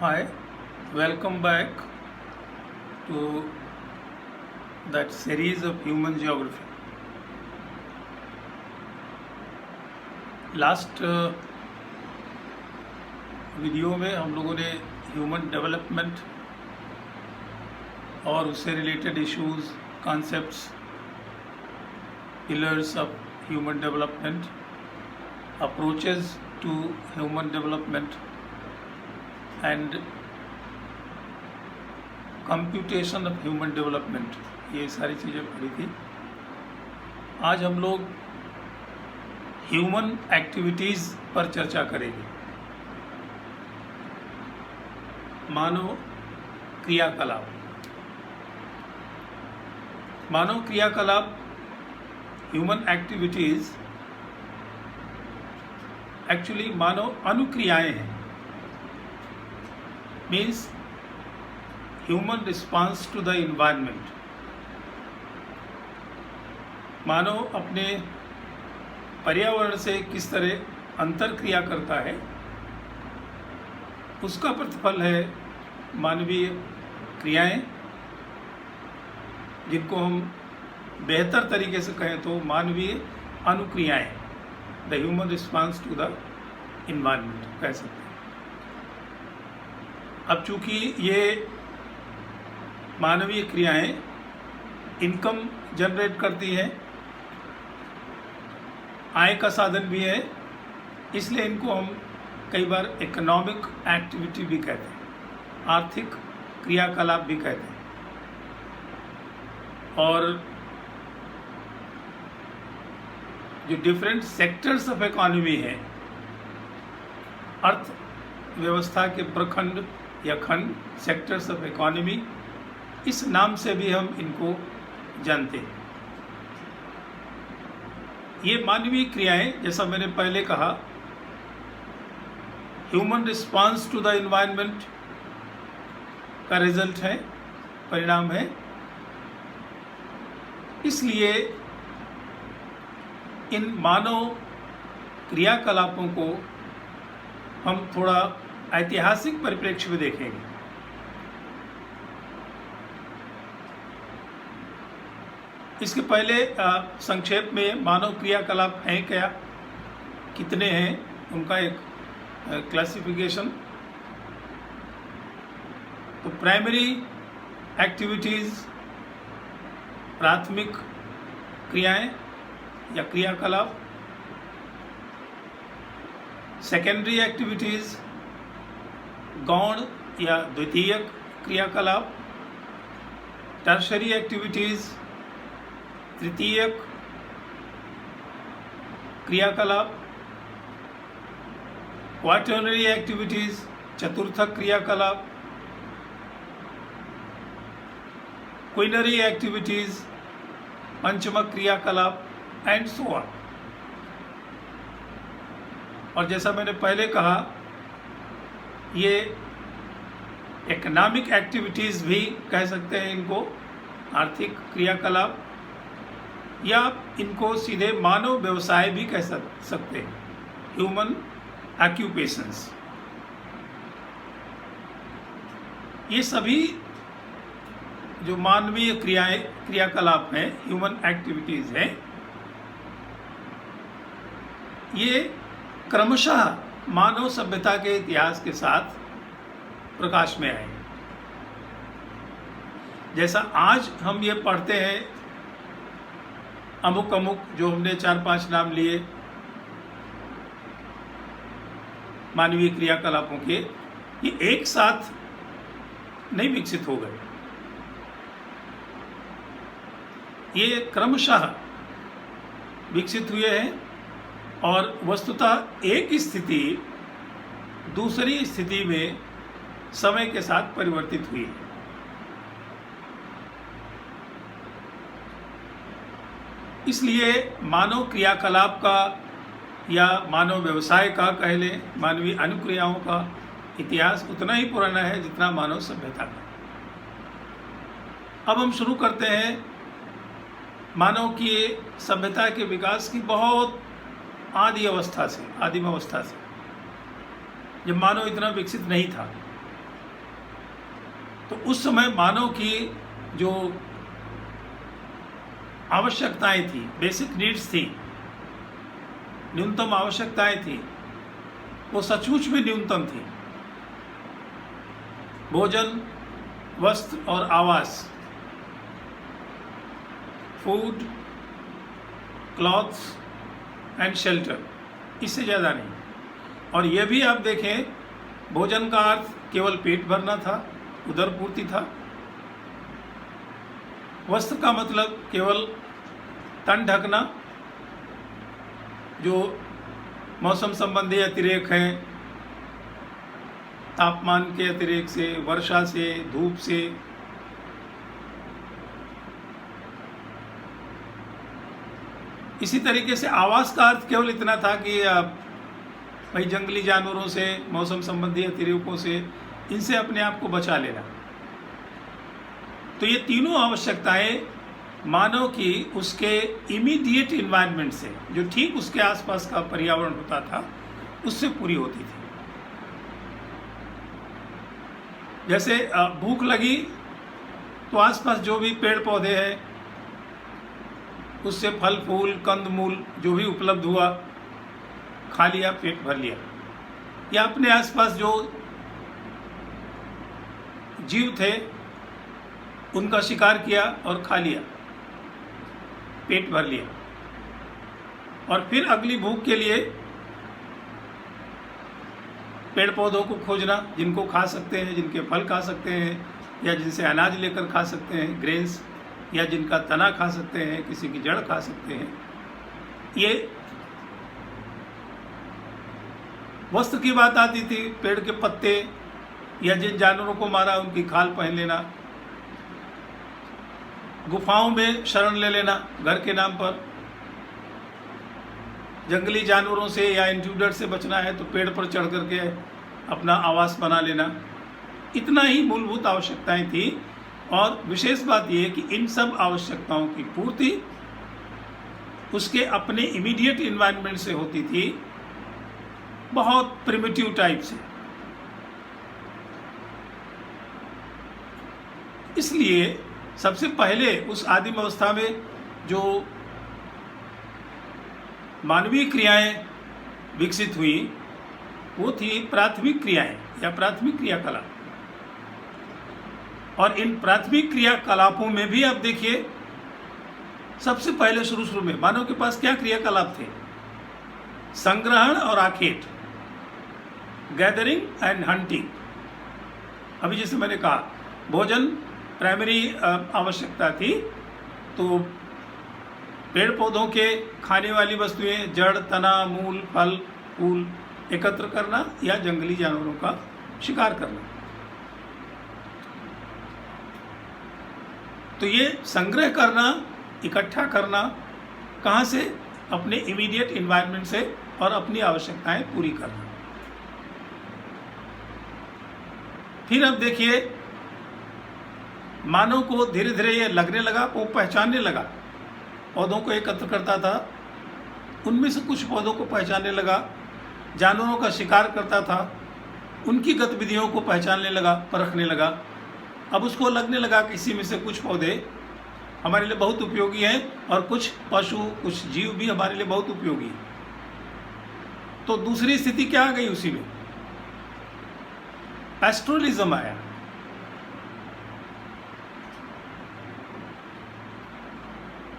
Hi, welcome back to that series of human geography. Last video में हम लोगों ने ह्यूमन डेवलपमेंट और उससे related issues, concepts, pillars of human development, approaches to human development and computation of human development, ये सारी चीज़ें पढ़ी थी। आज हम लोग ह्यूमन एक्टिविटीज़ पर चर्चा करेंगे। मानव क्रियाकलाप। मानव क्रियाकलाप, ह्यूमन एक्टिविटीज़ एक्चुअली मानव अनुक्रियाएं हैं। Means human response to the environment. मानव अपने पर्यावरण से किस तरह अंतर क्रिया करता है, उसका प्रतिफल है मानवीय क्रियाएं, जिनको हम बेहतर तरीके से कहें तो मानवीय अनुक्रियाएं, the human response to the environment कह सकते हैं। अब चूंकि ये मानवीय क्रियाएं इनकम जनरेट करती हैं, आय का साधन भी है, इसलिए इनको हम कई बार इकोनॉमिक एक्टिविटी भी कहते हैं, आर्थिक क्रियाकलाप भी कहते हैं। और जो डिफरेंट सेक्टर्स ऑफ इकोनॉमी है, अर्थव्यवस्था के प्रखंड या खंड, सेक्टर्स ऑफ इकोनॉमी, इस नाम से भी हम इनको जानते हैं। ये मानवीय क्रियाएं, जैसा मैंने पहले कहा, human response to the environment का रिजल्ट है, परिणाम है। इसलिए इन मानव क्रियाकलापों को हम थोड़ा ऐतिहासिक परिप्रेक्ष्य में देखेंगे। इसके पहले संक्षेप में मानव क्रियाकलाप हैं क्या, कितने हैं, उनका एक क्लासिफिकेशन। तो प्राइमरी एक्टिविटीज़, प्राथमिक क्रियाएं या क्रियाकलाप। सेकेंडरी एक्टिविटीज़, गौण या द्वितीयक क्रियाकलाप। टर्शरी एक्टिविटीज़, तृतीयक क्रियाकलाप। क्वाटर्नरी एक्टिविटीज़, चतुर्थक क्रियाकलाप। क्विनरी एक्टिविटीज़, पंचमक क्रियाकलाप, एंड सो ऑन। और जैसा मैंने पहले कहा, ये इकोनॉमिक एक्टिविटीज़ भी कह सकते हैं इनको, आर्थिक क्रियाकलाप, या इनको सीधे मानव व्यवसाय भी कह सकते हैं, ह्यूमन ऑक्यूपेशंस। ये सभी जो मानवीय क्रियाकलाप हैं, ह्यूमन एक्टिविटीज़ हैं, ये क्रमशः मानव सभ्यता के इतिहास के साथ प्रकाश में आए। जैसा आज हम ये पढ़ते हैं, अमुक अमुक, जो हमने 4-5 नाम लिए मानवीय क्रियाकलापों के, ये एक साथ नहीं विकसित हो गए। ये क्रमशः विकसित हुए हैं और वस्तुतः एक स्थिति दूसरी स्थिति में समय के साथ परिवर्तित हुई है। इसलिए मानव क्रियाकलाप का या मानव व्यवसाय का, कह लें, मानवीय अनुक्रियाओं का इतिहास उतना ही पुराना है जितना मानव सभ्यता का। अब हम शुरू करते हैं मानव की सभ्यता के विकास की बहुत आदिम अवस्था से, जब मानव इतना विकसित नहीं था। तो उस समय मानव की जो आवश्यकताएं थी, बेसिक नीड्स थी, न्यूनतम आवश्यकताएं थी, वो सचमुच में न्यूनतम थी। भोजन, वस्त्र और आवास, फूड, क्लॉथ्स एंड शेल्टर, इससे ज़्यादा नहीं। और यह भी आप देखें, भोजन का अर्थ केवल पेट भरना था, उदर पूर्ति था। वस्त्र का मतलब केवल तन ढकना, जो मौसम संबंधी अतिरेक हैं, तापमान के अतिरेक से, वर्षा से, धूप से। इसी तरीके से आवास का अर्थ केवल इतना था कि भाई जंगली जानवरों से, मौसम संबंधी अतिरेकों से, इनसे अपने आप को बचा लेना। तो ये तीनों आवश्यकताएं मानव की उसके इमीडिएट इन्वायरमेंट से, जो ठीक उसके आसपास का पर्यावरण होता था, उससे पूरी होती थी। जैसे भूख लगी तो आसपास जो भी पेड़ पौधे हैं, उससे फल फूल कंदमूल जो भी उपलब्ध हुआ, खा लिया, पेट भर लिया। या अपने आसपास जो जीव थे उनका शिकार किया और खा लिया, पेट भर लिया। और फिर अगली भूख के लिए पेड़ पौधों को खोजना, जिनको खा सकते हैं, जिनके फल खा सकते हैं, या जिनसे अनाज लेकर खा सकते हैं, ग्रेन्स, या जिनका तना खा सकते हैं, किसी की जड़ खा सकते हैं। ये वस्त्र की बात आती थी, पेड़ के पत्ते, या जिन जानवरों को मारा उनकी खाल पहन लेना, गुफाओं में शरण ले लेना घर के नाम पर, जंगली जानवरों से या इंट्रूडर से बचना है तो पेड़ पर चढ़ करके अपना आवास बना लेना। इतना ही मूलभूत आवश्यकताएं थी। और विशेष बात यह है कि इन सब आवश्यकताओं की पूर्ति उसके अपने इमीडिएट इन्वायरमेंट से होती थी, बहुत प्रिमिटिव टाइप से। इसलिए सबसे पहले उस आदिम अवस्था में जो मानवीय क्रियाएं विकसित हुई, वो थी प्राथमिक क्रियाएं या प्राथमिक क्रियाकलाप। और इन प्राथमिक क्रियाकलापों में भी आप देखिए, सबसे पहले शुरू में मानव के पास क्या क्रियाकलाप थे? संग्रहण और आखेट, गैदरिंग एंड हंटिंग। अभी जैसे मैंने कहा, भोजन प्राइमरी आवश्यकता थी, तो पेड़ पौधों के खाने वाली वस्तुएं, जड़, तना, मूल, फल, फूल एकत्र करना या जंगली जानवरों का शिकार करना। तो ये संग्रह करना, इकट्ठा करना, कहाँ से? अपने इमीडिएट इन्वायरमेंट से, और अपनी आवश्यकताएं पूरी करना। फिर अब देखिए, मानव को धीरे धीरे ये लगने लगा, वो पहचानने लगा, पौधों को एकत्र करता था, उनमें से कुछ पौधों को पहचानने लगा, जानवरों का शिकार करता था, उनकी गतिविधियों को पहचानने लगा, परखने लगा। अब उसको लगने लगा कि इसी में से कुछ पौधे हमारे लिए बहुत उपयोगी हैं और कुछ पशु, कुछ जीव भी हमारे लिए बहुत उपयोगी हैं। तो दूसरी स्थिति क्या आ गई उसी में? पैस्टोरलिज्म आया।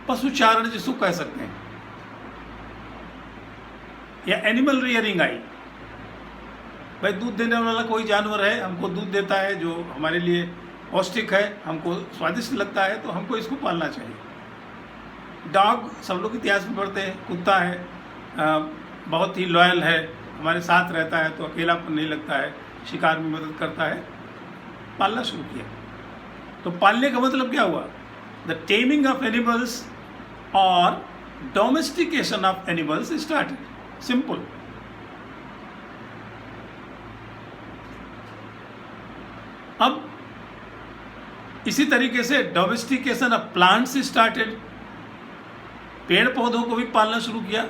पशुचारण जिसको कह सकते हैं, या एनिमल रियरिंग आई। भाई दूध देने वाला कोई जानवर है, हमको दूध देता है, जो हमारे लिए पौष्टिक है, हमको स्वादिष्ट लगता है, तो हमको इसको पालना चाहिए। डॉग, सब लोग इतिहास में पढ़ते हैं, कुत्ता है, बहुत ही लॉयल है, हमारे साथ रहता है, तो अकेलापन नहीं लगता है, शिकार में मदद करता है, पालना शुरू किया। तो पालने का मतलब क्या हुआ? द टेमिंग ऑफ एनिमल्स और domestication of animals started. Simple. अब इसी तरीके से डोमेस्टिकेशन ऑफ प्लांट्स स्टार्टेड। पेड़ पौधों को भी पालना शुरू किया।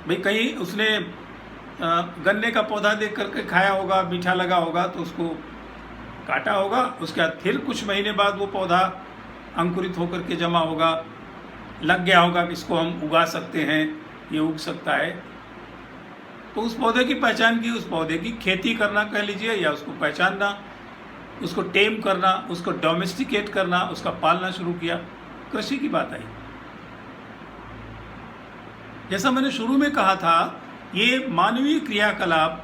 भाई कहीं उसने गन्ने का पौधा देख करके खाया होगा, मीठा लगा होगा, तो उसको काटा होगा, उसके बाद फिर कुछ महीने बाद वो पौधा अंकुरित होकर के जमा होगा, लग गया होगा कि इसको हम उगा सकते हैं, ये उग सकता है। तो उस पौधे की पहचान की, उस पौधे की खेती करना कह लीजिए, या उसको पहचानना, उसको टेम करना, उसको डोमेस्टिकेट करना, उसका पालना शुरू किया, कृषि की बात आई। जैसा मैंने शुरू में कहा था, ये मानवीय क्रियाकलाप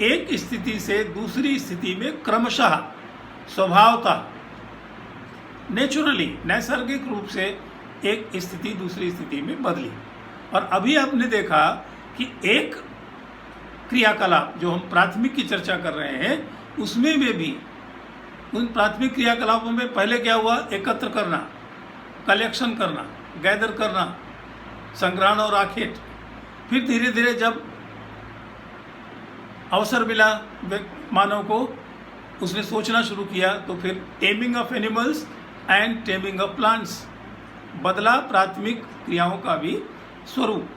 एक स्थिति से दूसरी स्थिति में क्रमशः स्वभावतः नेचुरली नैसर्गिक रूप से एक स्थिति दूसरी स्थिति में बदली। और अभी आपने देखा कि एक क्रियाकलाप जो हम प्राथमिक की चर्चा कर रहे हैं, उसमें भी उन प्राथमिक क्रियाकलापों में पहले क्या हुआ, एकत्र करना, कलेक्शन करना, गैदर करना, संग्रहण और आखेट। फिर धीरे धीरे जब अवसर मिला मानव को, उसने सोचना शुरू किया, तो फिर taming of animals and taming of plants, बदला प्राथमिक क्रियाओं का भी स्वरूप।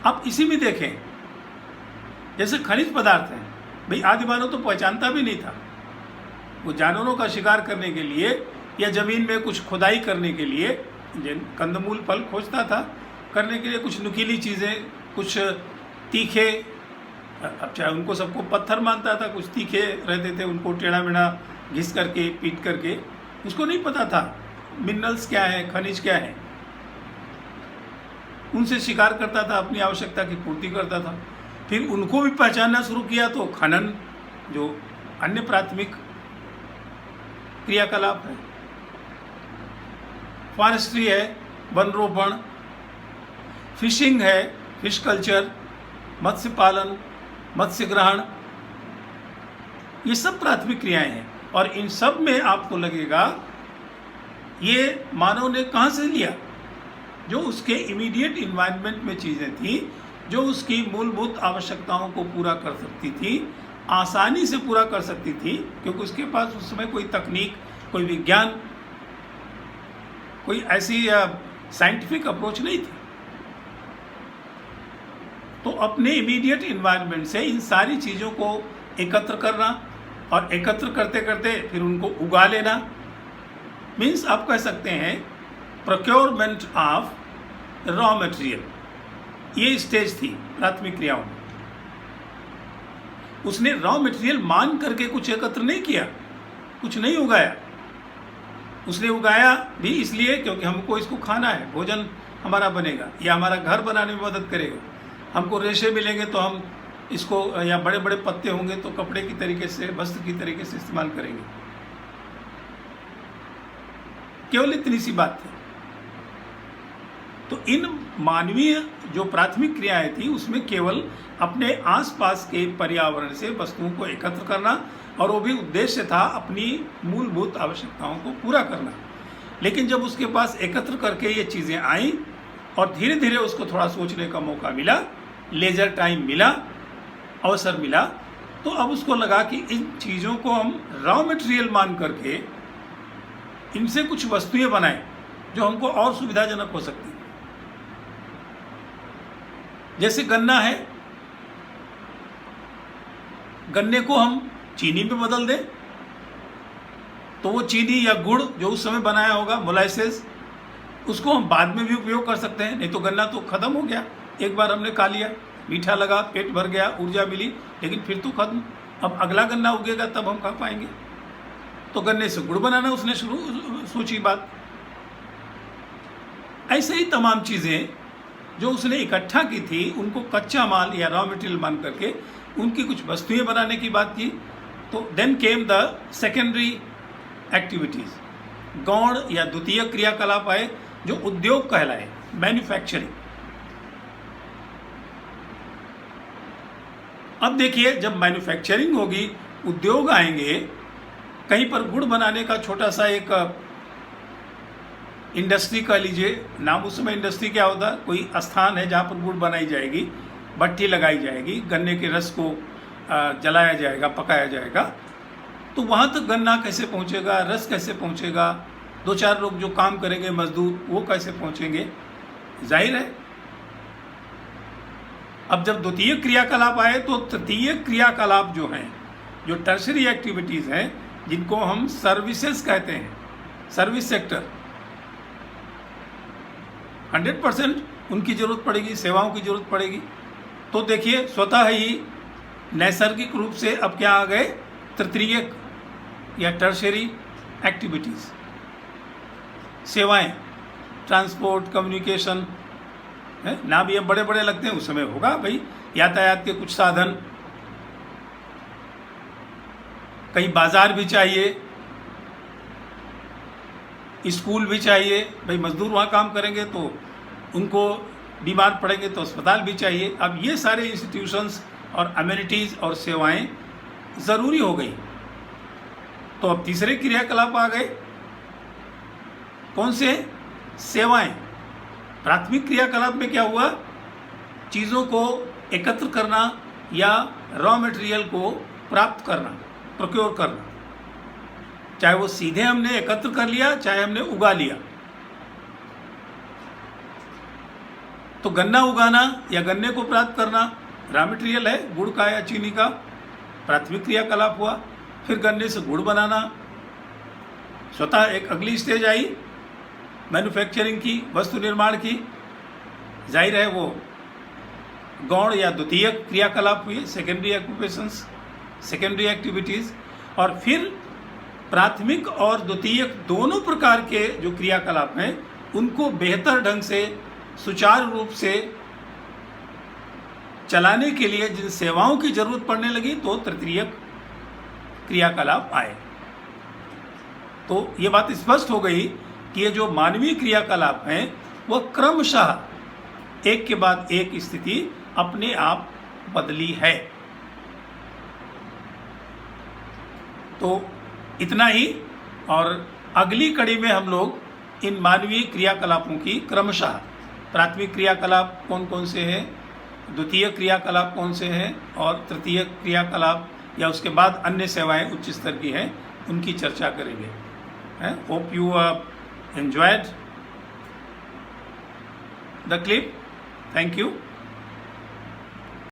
अब इसी में देखें, जैसे खनिज पदार्थ हैं, भाई आदि मानव तो पहचानता भी नहीं था। वो जानवरों का शिकार करने के लिए या जमीन में कुछ खुदाई करने के लिए कंदमूल फल खोजता था, करने के लिए कुछ नुकीली चीज़ें, कुछ तीखे, अब चाहे उनको सबको पत्थर मानता था, कुछ तीखे रहते थे, उनको टेढ़ा मेढ़ा घिस करके पीट करके, उसको नहीं पता था मिनरल्स क्या है, खनिज क्या है। उनसे शिकार करता था, अपनी आवश्यकता की पूर्ति करता था। फिर उनको भी पहचानना शुरू किया, तो खनन जो अन्य प्राथमिक क्रियाकलाप है, फॉरेस्ट्री है, वन रोपण, फिशिंग है, फिश कल्चर, मत्स्य पालन, मत्स्य ग्रहण, ये सब प्राथमिक क्रियाएं हैं। और इन सब में आपको लगेगा ये मानव ने कहाँ से लिया, जो उसके इमीडिएट इन्वायरमेंट में चीज़ें थी, जो उसकी मूलभूत आवश्यकताओं को पूरा कर सकती थी, आसानी से पूरा कर सकती थी, क्योंकि उसके पास उस समय कोई तकनीक, कोई विज्ञान, कोई ऐसी साइंटिफिक अप्रोच नहीं थी। तो अपने इमीडिएट इन्वायरमेंट से इन सारी चीज़ों को एकत्र करना, और एकत्र करते करते फिर उनको उगा लेना, मीन्स आप कह सकते हैं प्रोक्योरमेंट ऑफ रॉ मटेरियल। ये स्टेज थी प्राथमिक क्रियाओं में। उसने रॉ मटेरियल मान करके कुछ एकत्र नहीं किया, कुछ नहीं उगाया। उसने उगाया भी इसलिए क्योंकि हमको इसको खाना है, भोजन हमारा बनेगा, या हमारा घर बनाने में मदद करेगा, हमको रेशे मिलेंगे तो हम इसको, या बड़े बड़े पत्ते होंगे तो कपड़े की तरीके से, वस्त्र की तरीके से इस्तेमाल करेंगे। केवल इतनी सी बात थी। तो इन मानवीय जो प्राथमिक क्रियाएं थी, उसमें केवल अपने आसपास के पर्यावरण से वस्तुओं को एकत्र करना, और वो भी उद्देश्य था अपनी मूलभूत आवश्यकताओं को पूरा करना। लेकिन जब उसके पास एकत्र करके ये चीज़ें आईं और धीरे धीरे उसको थोड़ा सोचने का मौका मिला, लेजर टाइम मिला, अवसर मिला, तो अब उसको लगा कि इन चीज़ों को हम रॉ मटेरियल मान करके इनसे कुछ वस्तुएं बनाएं जो हमको और सुविधाजनक हो सकती। जैसे गन्ना है, गन्ने को हम चीनी में बदल दें तो वो चीनी या गुड़ जो उस समय बनाया होगा, मोलाइसेस, उसको हम बाद में भी उपयोग कर सकते हैं। नहीं तो गन्ना तो खत्म हो गया, एक बार हमने खा लिया, मीठा लगा, पेट भर गया, ऊर्जा मिली, लेकिन फिर तो खत्म। अब अगला गन्ना उगेगा तब हम खा पाएंगे। तो गन्ने से गुड़ बनाना उसने सोची बात। ऐसे ही तमाम चीज़ें जो उसने इकट्ठा की थी, उनको कच्चा माल या रॉ मटेरियल मान करके उनकी कुछ वस्तुएं बनाने की बात की। तो then came the secondary activities, गौण या द्वितीय क्रियाकलाप आए जो उद्योग कहलाए, मैन्युफैक्चरिंग। अब देखिए, जब मैन्युफैक्चरिंग होगी, उद्योग आएंगे, कहीं पर गुड़ बनाने का छोटा सा एक इंडस्ट्री कह लीजिए, नाम उस समय इंडस्ट्री क्या होता, कोई स्थान है जहाँ पर गुड़ बनाई जाएगी, भट्टी लगाई जाएगी, गन्ने के रस को जलाया जाएगा, पकाया जाएगा। तो वहाँ तक गन्ना कैसे पहुँचेगा, रस कैसे पहुँचेगा, दो चार लोग जो काम करेंगे मजदूर, वो कैसे पहुँचेंगे। जाहिर है अब जब द्वितीय क्रियाकलाप आए तो तृतीय क्रियाकलाप जो हैं, जो टर्शरी एक्टिविटीज़ हैं, जिनको हम सर्विसेज कहते हैं, सर्विस सेक्टर, 100% उनकी ज़रूरत पड़ेगी, सेवाओं की ज़रूरत पड़ेगी। तो देखिए स्वतः ही नैसर्गिक रूप से अब क्या आ गए, तृतीयक या टर्शरी एक्टिविटीज़, सेवाएं, ट्रांसपोर्ट, कम्युनिकेशन है ना, भी अब बड़े बड़े लगते हैं, उस समय होगा भाई यातायात के कुछ साधन, कहीं बाजार भी चाहिए, स्कूल भी चाहिए, भाई मजदूर वहाँ काम करेंगे तो उनको बीमार पड़ेंगे तो अस्पताल भी चाहिए। अब ये सारे इंस्टीट्यूशंस और अम्यूनिटीज़ और सेवाएं ज़रूरी हो गई। तो अब तीसरे क्रियाकलाप आ गए, कौन से, सेवाएं। प्राथमिक क्रियाकलाप में क्या हुआ, चीज़ों को एकत्र करना या रॉ मटेरियल को प्राप्त करना, प्रोक्योर करना, चाहे वो सीधे हमने एकत्र कर लिया, चाहे हमने उगा लिया। तो गन्ना उगाना या गन्ने को प्राप्त करना रॉ मटेरियल है, गुड़ का या चीनी का, प्राथमिक क्रियाकलाप हुआ। फिर गन्ने से गुड़ बनाना, स्वतः एक अगली स्टेज आई मैन्युफैक्चरिंग की, वस्तु निर्माण की, जाहिर है वो गौण या द्वितीय क्रियाकलाप हुए, सेकेंडरी ऑक्यूपेशंस, सेकेंडरी एक्टिविटीज़। और फिर प्राथमिक और द्वितीय दोनों प्रकार के जो क्रियाकलाप हैं उनको बेहतर ढंग से सुचारू रूप से चलाने के लिए जिन सेवाओं की जरूरत पड़ने लगी तो तृतीय क्रियाकलाप आए। तो ये बात स्पष्ट हो गई कि ये जो मानवीय क्रियाकलाप हैं वह क्रमशः एक के बाद एक स्थिति अपने आप बदली है। तो इतना ही, और अगली कड़ी में हम लोग इन मानवीय क्रियाकलापों की क्रमशः प्राथमिक क्रियाकलाप कौन कौन से हैं, द्वितीय क्रियाकलाप कौन से हैं, और तृतीय क्रियाकलाप या उसके बाद अन्य सेवाएं उच्च स्तर की हैं, उनकी चर्चा करेंगे। Hope you enjoyed the clip. Thank you.